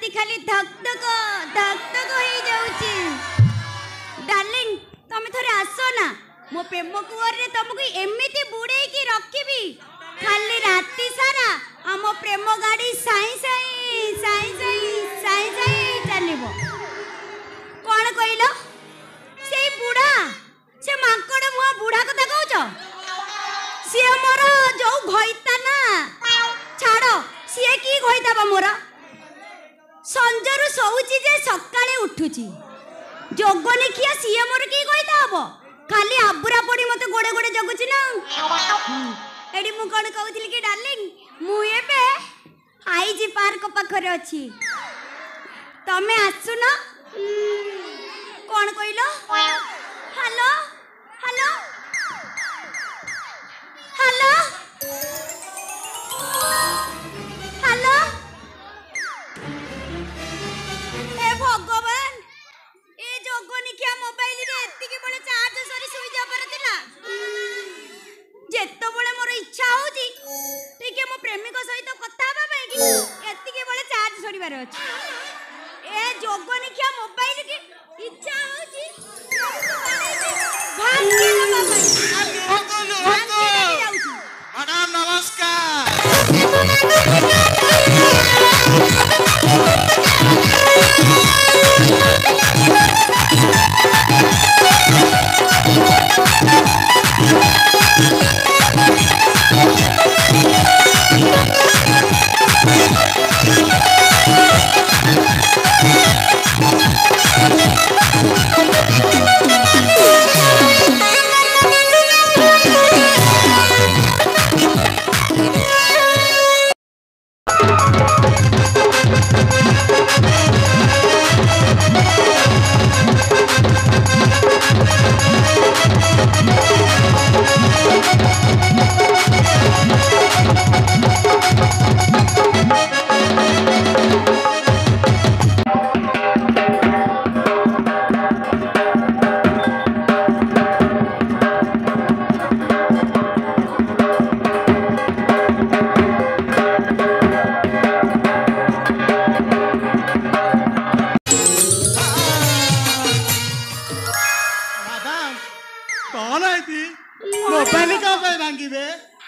छाती खाली धक धक हो जाउची। डार्लिंग तमे थरे आसो ना मो प्रेम कुआर रे तुमको एमिति बुड़े की रखिबी खाली राती सारा आम प्रेम गाड़ी साई साई साई साई साई साई चलिबो। कौन कहलो से बुढ़ा से मांकड़ मुह बुढ़ा कथा कहूच सी मोर जो घईता ना छाड़ सी की घईता मोर संजरू शोची जे सकाळे उठुची जोगनी खिया सी मोर की घईता हबो खाली आबुरा पड़ी मते गोड़े गोड़े जगुची ना। एडी मु कोन कहउथिली कि डार्लिंग मु एबे आईजी पार्क पाखरे अछि तमे आसु ना कौन कहलो हेलो हेलो हेलो हेलो ए भगवान ए जोगनी क्या मोबाइल रे एत्ती के बळे चार्ज सरी सुई जा परतिला जेतो बळे मोर इच्छा होजी ठीक है मो प्रेमिक सहित कथा बा बेगी एत्ती के बळे चार्ज सरीबार अछि ए जोगनी क्या मोबाइल की इच्छा होजी भाग के ना मैडम नमस्कार।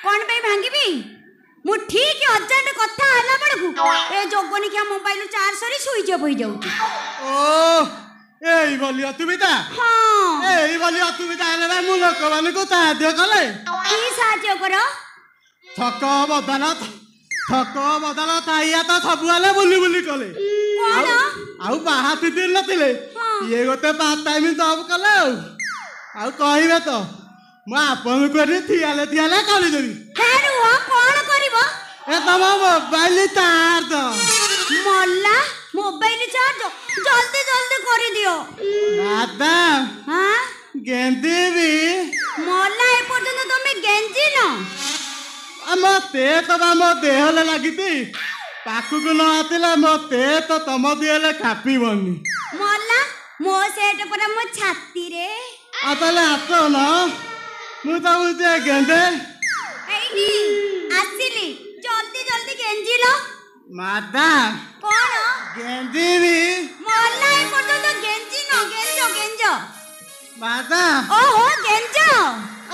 कौन पे भांगीबी मु ठीक अर्जेंट कथा हला बड़कू ए जोगनी क्या मोबाइल चार्ज सरी स्विच ऑफ हो जाउची। ओ एई बोली अतुबिता हां एई बोली अतुबिता हेले भाई मु लोक माने को साध्य कले की साहाय्य करो थक बदला ताइया तो सब वाले बुली बुली कले कोन आउ बाहाती दिन नथिले ये गोटे पार्ट टाइम जॉब कले आउ कहिबे तो मैं आपन को थियाले करी देबी हेरु कोन करबो ए तम mobile charge Molla mobile charge जल्दी जल्दी करी दियो दादा। हां गेंदी भी मोल्ला ए पर्यंत तुम गेंजी न मते तो मो देहले लागिती पाकु को न आतिला मते तो तम देहले खापी बनी मोल्ला मो सेट पर मो छाती रे आतले आतो न मु तो बुझे गेंदे एनी आसिली जल्दी जल्दी गेंजी लो माता कोन गेंदी भी मोल्ला ए पर्यंत गेंजी न गेंजो गेंजो माता ओहो गेंजो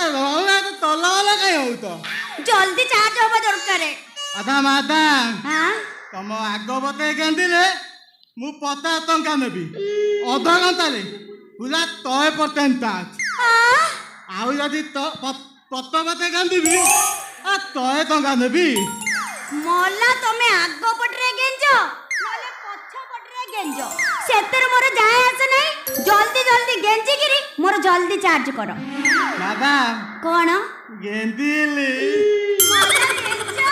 ए रोला तो तला वाला कहीं हो तो जल्दी चार्ज होबा दरकार आधा माता हां तम आगो बते गेंदी रे मु 50 टंका नेबी आधा घंटा रे पूरा 100% चार्ज आउ जदि तो पत्ता बते गेंदी भी आ 100 टंका नेबी मोल्ला तमे आगो पटरे गेंजो नले पछ पटरे गेंजो सेतर मोर जाय आस नै जल्दी जल्दी गेंजी गिरी मोर जल्दी चार्ज करो दादा कोन गेंदी ले मोल्ला गेंजो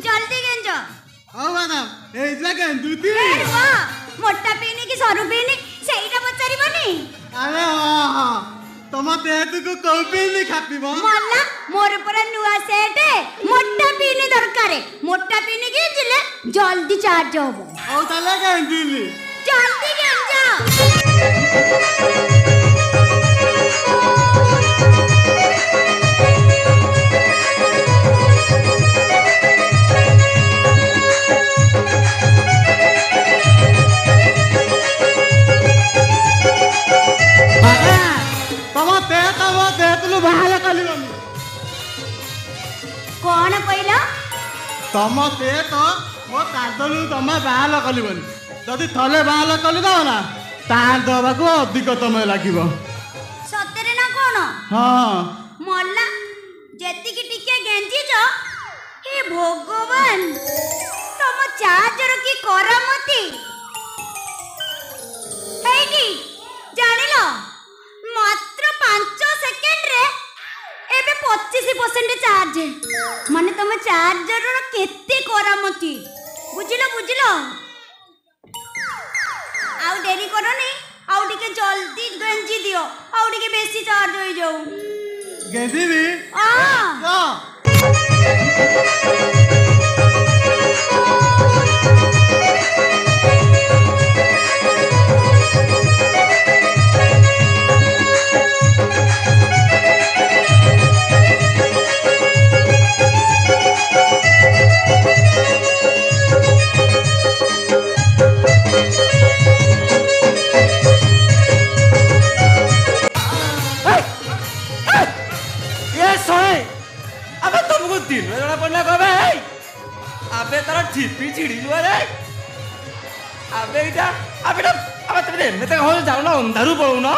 जल्दी गेंजो ओ मैडम ए जगह दूती मोटा पीनी की सरू पीनी सेईटा पचारिबनी अरे हां ତମ ଦେହକୁ କୋଉ ପିନି ଖାପିବ ମଲା ମୋର ପରା ନୂଆ ସେଟ୍ ମୋଟା ପିନି ଦରକାର ମୋଟା ପିନି ଗେଞ୍ଜିଲେ ଜଲ୍ଦି ଚାର୍ଜ ହବ ହଉ ତାହେଲେ ଗେଞ୍ଜିଲି ଜଲ୍ଦି ଗେଞ୍ଜ ବାହାର କଲିବନି କଣ କହିଲ ତମ ଦେହ ମୋ କାଦଲୁ ତମେ ବାହାର କଲିବନି ଯଦି ଥଲେ ବାହାର କରିଦବ ନା ତାର ଦବାକୁ ଅଧିକ ସମୟ ଲାଗିବ ସତରେ ନା କଣ ହଁ ମଲା ଯେତିକି ଟିକେ ଗେଞ୍ଜିଛ ହେ ଭଗବାନ ତମ ଚାର୍ଜର କି କରାମତି ହେଇକି ଜାଣିଲ ମାତ୍ର 5 ସେକେଣ୍ଡରେ ଏବେ 25% ଚାର୍ଜ ମାନେ ତମ ଚାର୍ଜରର କେତେ କରାମତି ବୁଝିଲ ବୁଝିଲ ଆଉ ଡେରି କରନି ଆଉ ଟିକେ ଜଲ୍ଦି ଗେଞ୍ଜି ଦିଅ ଆଉ ଟିକେ ବେଶୀ ଚାର୍ଜ ହେଇଯାଉ ଗେଞ୍ଜିବି छिपी छिड़ी रे अबे इटा अबे ना अबे तबे एमते हो जाऊ ना अंधारू पळू ना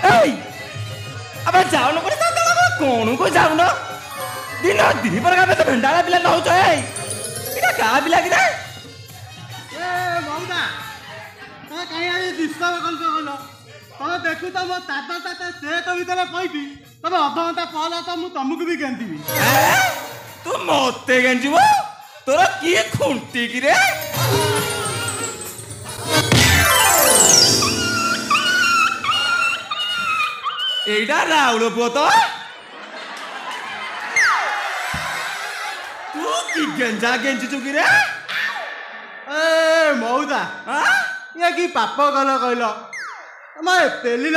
एई अबे जाऊ ना कोनी ता कोन को जाऊ ना दिन दिन पर का तो भेंडाला पिला न होतो एई इटा का पिला कि रे ए मौदा तो काई आनी डिस्टर्ब कल तो तमे देखु त मो ताता से तो भीतर पईती तमे अध घंटा पहला तो मु तमकु भी गेंदीबी तू मते गेंजीबो तोरा किए खुंटी कि रे एडा राउल पुओ तो तू की गेंजा गेंजी चुकी रे ए मौदा ये की पाप गल कहलो मैं पेलिल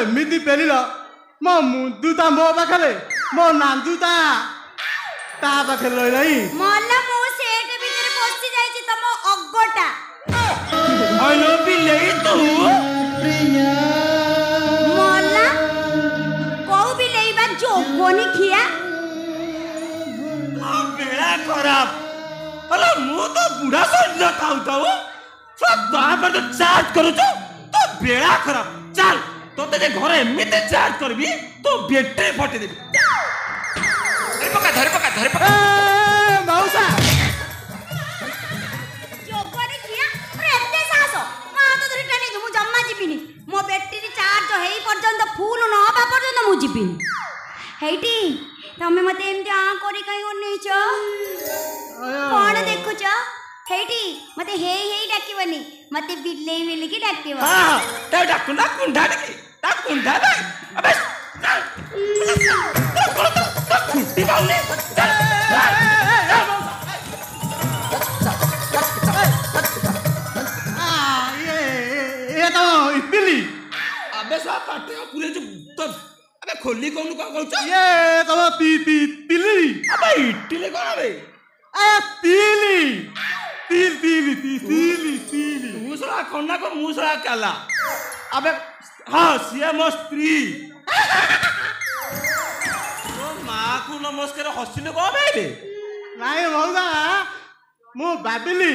एमिति पेलिल मो मुंदुता मो पाखरे मो नांदुता ता पाखरे रही नहीं मल्ला मो सेट भीतर पसी जाईची तम अग्गटा आलो बिलेई तू मल्ला को बिलेई बा जोगोनी खिया बेड़ा खराब अरे मु तो बुढ़ा सज खाऊ ताऊ सब ता पर तो चार्ज करू छु तो बेड़ा खराब चल तो ते घर एमिते चार्ज करबी तो बैटरी फटे देबी धरे पका ए मौसा जोगोनी खिया एते साहस मा तो धरि टानी मु जम्मा जिबिनी मो बैटरी चार्ज हेई पर्यंत फुल न होबा पर्यंत मु जिबिनी हेइटी तमे मते एमती आ करी कई ओनेछ कोन देखुछ हेइटी मते हेई डाकिबनी मते बिल्लेई बिल्ली की डाकिबो हां ता डाकुना कुंडा डाकी ता कुंडा दे अबे खुट्टी बाउले ये तो इतली अबे सा पाटे पूरे जो तो अबे खोली कोन का कहू ये तो तिली अबे इटली कोन बे ए तिली मुसरा कोना को मुसरा काला अबे हां सिया मो स्त्री तो मां को नमस्कार हसिने को बे नहीं मौदा मु बाबिली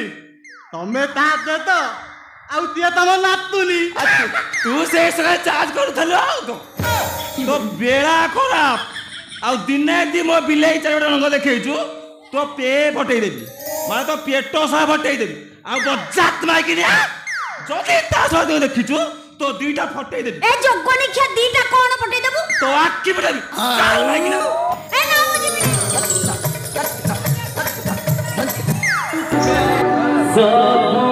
तमे ता दे तो आउ तिया तम नातुनी तू से सगा चार्ज करू तो बेड़ा खराब आउ दिने दी मो बिलाई चारोटा रंग देखैछु तो पे फटै देबी माने तो पेटो सा फटै देबी आउ तो जात माइकी रे जदी ता सो देखिछु तो दुईटा फटै देबी ए जोगोनी खिया दीटा कोन पटै देबु तो आक्की फटै काल माइकी ए ना मु जिबिनी सब